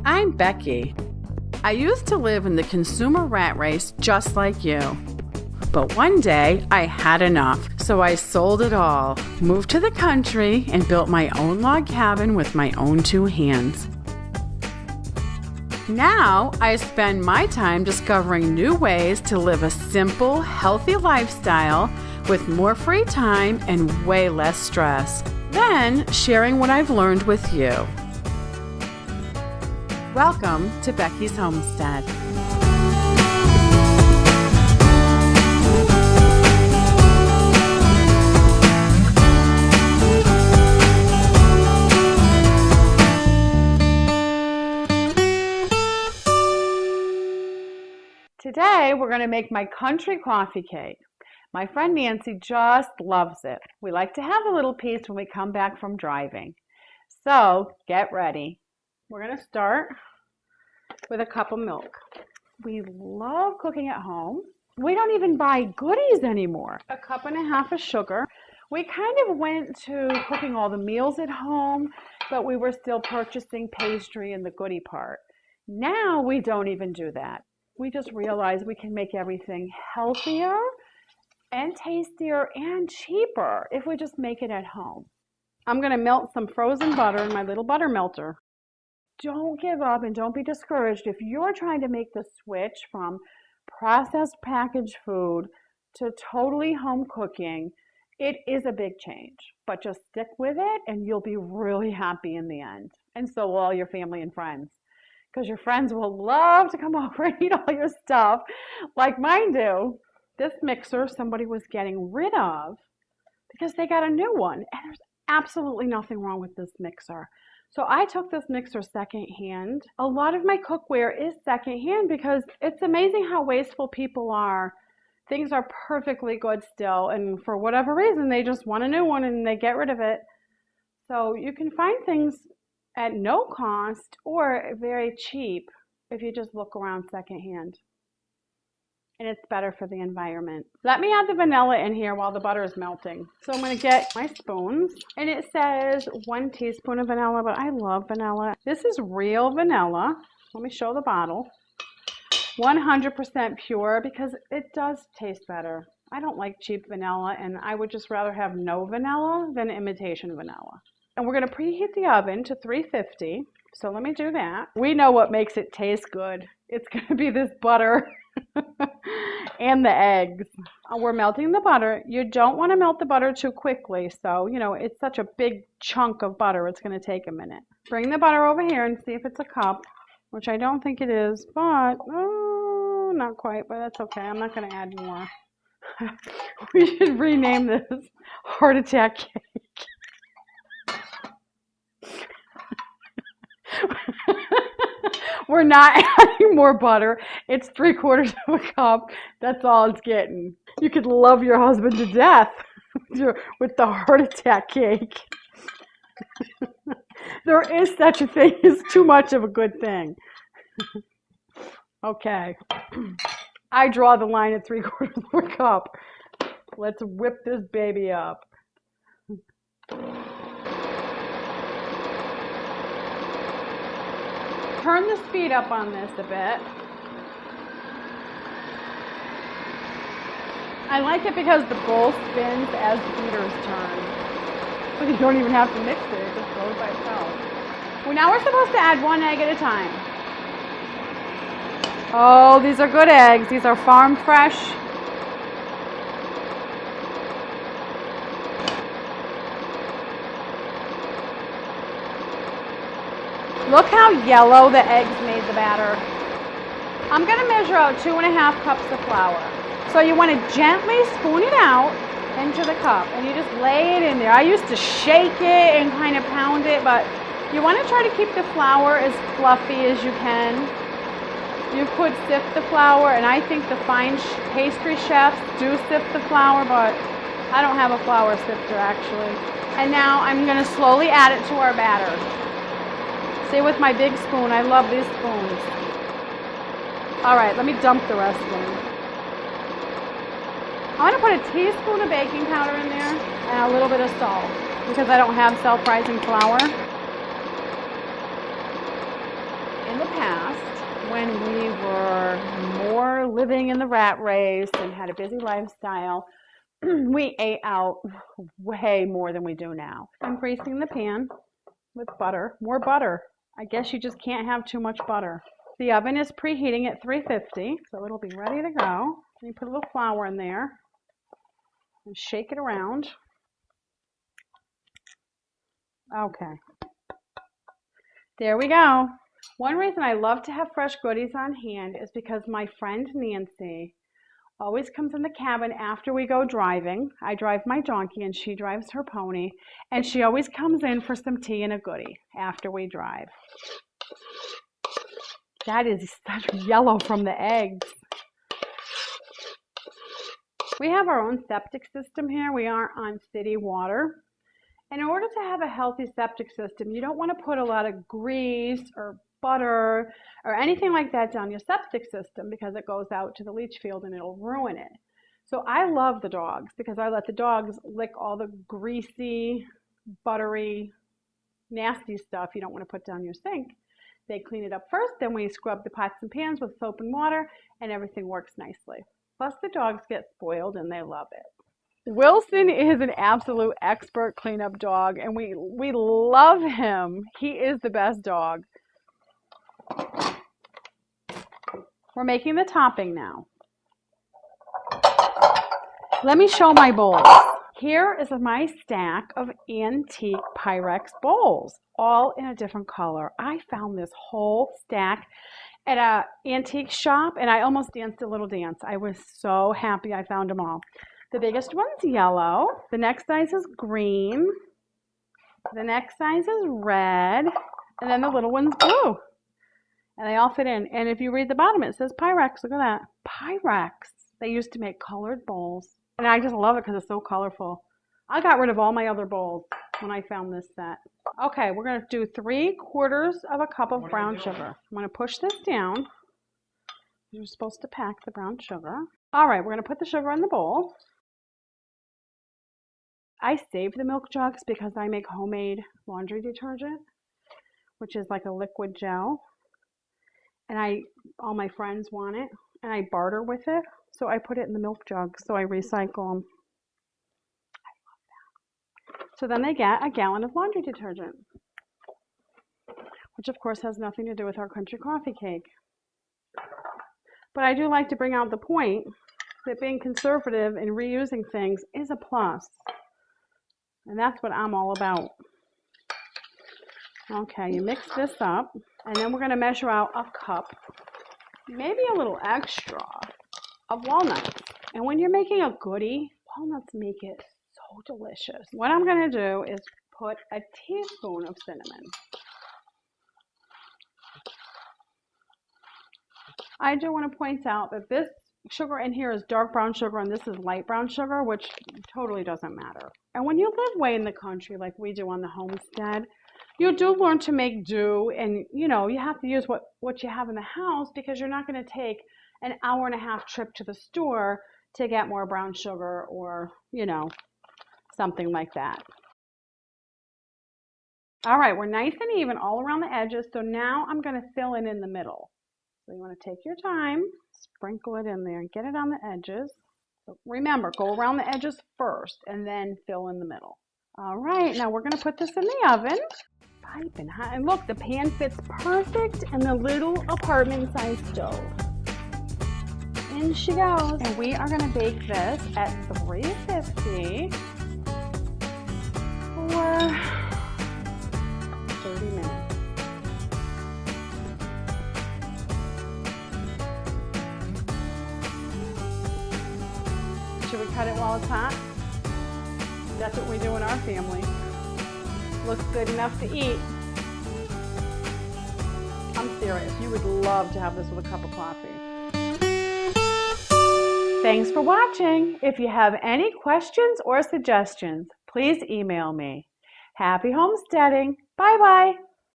I'm Becky. I used to live in the consumer rat race just like you. But one day, I had enough, so I sold it all, moved to the country, and built my own log cabin with my own two hands. Now, I spend my time discovering new ways to live a simple, healthy lifestyle with more free time and way less stress. Then, sharing what I've learned with you. Welcome to Becky's Homestead. Today, we're going to make my country coffee cake. My friend Nancy just loves it. We like to have a little piece when we come back from driving. So, get ready. We're going to start with a cup of milk. We love cooking at home. We don't even buy goodies anymore. A cup and a half of sugar. We kind of went to cooking all the meals at home, but we were still purchasing pastry and the goodie part. Now we don't even do that. We just realize we can make everything healthier and tastier and cheaper if we just make it at home. I'm going to melt some frozen butter in my little butter melter. Don't give up and don't be discouraged. If you're trying to make the switch from processed packaged food to totally home cooking, it is a big change. But just stick with it and you'll be really happy in the end. And so will all your family and friends. Because your friends will love to come over and eat all your stuff like mine do. This mixer somebody was getting rid of because they got a new one. And there's absolutely nothing wrong with this mixer. So I took this mixer secondhand. A lot of my cookware is secondhand because it's amazing how wasteful people are. Things are perfectly good still, and for whatever reason, they just want a new one and they get rid of it. So you can find things at no cost or very cheap if you just look around secondhand. And it's better for the environment. Let me add the vanilla in here while the butter is melting. So I'm going to get my spoons. And it says 1 teaspoon of vanilla, but I love vanilla. This is real vanilla. Let me show the bottle. 100% pure because it does taste better. I don't like cheap vanilla, and I would just rather have no vanilla than imitation vanilla. And we're going to preheat the oven to 350. So let me do that. We know what makes it taste good. It's going to be this butter and the eggs. We're melting the butter. You don't want to melt the butter too quickly. So, it's such a big chunk of butter. It's going to take a minute. Bring the butter over here and see if it's a cup, which I don't think it is, but not quite, but that's okay. I'm not going to add more. We should rename this heart attack cake. We're not adding more butter. It's 3/4 of a cup. That's all it's getting. You could love your husband to death with the heart attack cake. There is such a thing as too much of a good thing. Okay. I draw the line at 3/4 of a cup. Let's whip this baby up. Turn the speed up on this a bit. I like it because the bowl spins as the beaters turn. So you don't even have to mix it, it just goes by itself. Well, now we're supposed to add 1 egg at a time. Oh, these are good eggs. These are farm fresh. Look how yellow the eggs made the batter. I'm going to measure out 2.5 cups of flour. So you want to gently spoon it out into the cup and you just lay it in there. I used to shake it and kind of pound it, but you want to try to keep the flour as fluffy as you can. You could sift the flour, and I think the fine pastry chefs do sift the flour, but I don't have a flour sifter actually. And now I'm going to slowly add it to our batter. See, with my big spoon, I love these spoons. All right, let me dump the rest in. I'm going to put a teaspoon of baking powder in there and a little bit of salt because I don't have self-rising flour. In the past, when we were more living in the rat race and had a busy lifestyle, we ate out way more than we do now. I'm greasing the pan with butter, more butter. I guess you just can't have too much butter. The oven is preheating at 350, so it'll be ready to go. You put a little flour in there and shake it around. Okay. There we go. One reason I love to have fresh goodies on hand is because my friend Nancy always comes in the cabin after we go driving. I drive my donkey and she drives her pony, and she always comes in for some tea and a goodie after we drive. That is such yellow from the eggs. We have our own septic system here. We aren't on city water. In order to have a healthy septic system, you don't want to put a lot of grease or butter or anything like that down your septic system because it goes out to the leach field and it'll ruin it. So I love the dogs because I let the dogs lick all the greasy, buttery, nasty stuff you don't want to put down your sink. They clean it up first, then we scrub the pots and pans with soap and water, and everything works nicely. Plus the dogs get spoiled and they love it. Wilson is an absolute expert cleanup dog, and we love him. He is the best dog. We're making the topping now. Let me show my bowls. Here is my stack of antique Pyrex bowls, all in a different color. I found this whole stack at an antique shop, and I almost danced a little dance. I was so happy I found them all. The biggest one's yellow, the next size is green, the next size is red, and then the little one's blue. And they all fit in. And if you read the bottom, it says Pyrex. Look at that. Pyrex. They used to make colored bowls. And I just love it because it's so colorful. I got rid of all my other bowls when I found this set. Okay, we're going to do 3/4 of a cup of brown sugar. I'm going to push this down. You're supposed to pack the brown sugar. All right, we're going to put the sugar in the bowl. I save the milk jugs because I make homemade laundry detergent, which is like a liquid gel. And all my friends want it, and I barter with it. So I put it in the milk jugs, so I recycle them. I love that. So then they get a gallon of laundry detergent, which of course has nothing to do with our country coffee cake. But I do like to bring out the point that being conservative and reusing things is a plus. And that's what I'm all about. Okay, you mix this up, and then we're going to measure out a cup, maybe a little extra, of walnuts. And when you're making a goodie, walnuts make it so delicious. What I'm going to do is put a teaspoon of cinnamon. I do want to point out that this sugar in here is dark brown sugar and this is light brown sugar, which totally doesn't matter. And when you live way in the country like we do on the homestead, you do learn to make do, and you have to use what you have in the house because you're not going to take an hour-and-a-half trip to the store to get more brown sugar or, something like that. All right, we're nice and even all around the edges, so now I'm going to fill in the middle. So you want to take your time, sprinkle it in there, and get it on the edges. So remember, go around the edges first and then fill in the middle. All right, now we're going to put this in the oven. Piping hot. And look, the pan fits perfect in the little apartment-sized stove. In she goes. And we are going to bake this at 350 for 30 minutes. Should we cut it while it's hot? That's what we do in our family. Looks good enough to eat. I'm serious. You would love to have this with a cup of coffee. Thanks for watching. If you have any questions or suggestions, please email me. Happy homesteading. Bye-bye.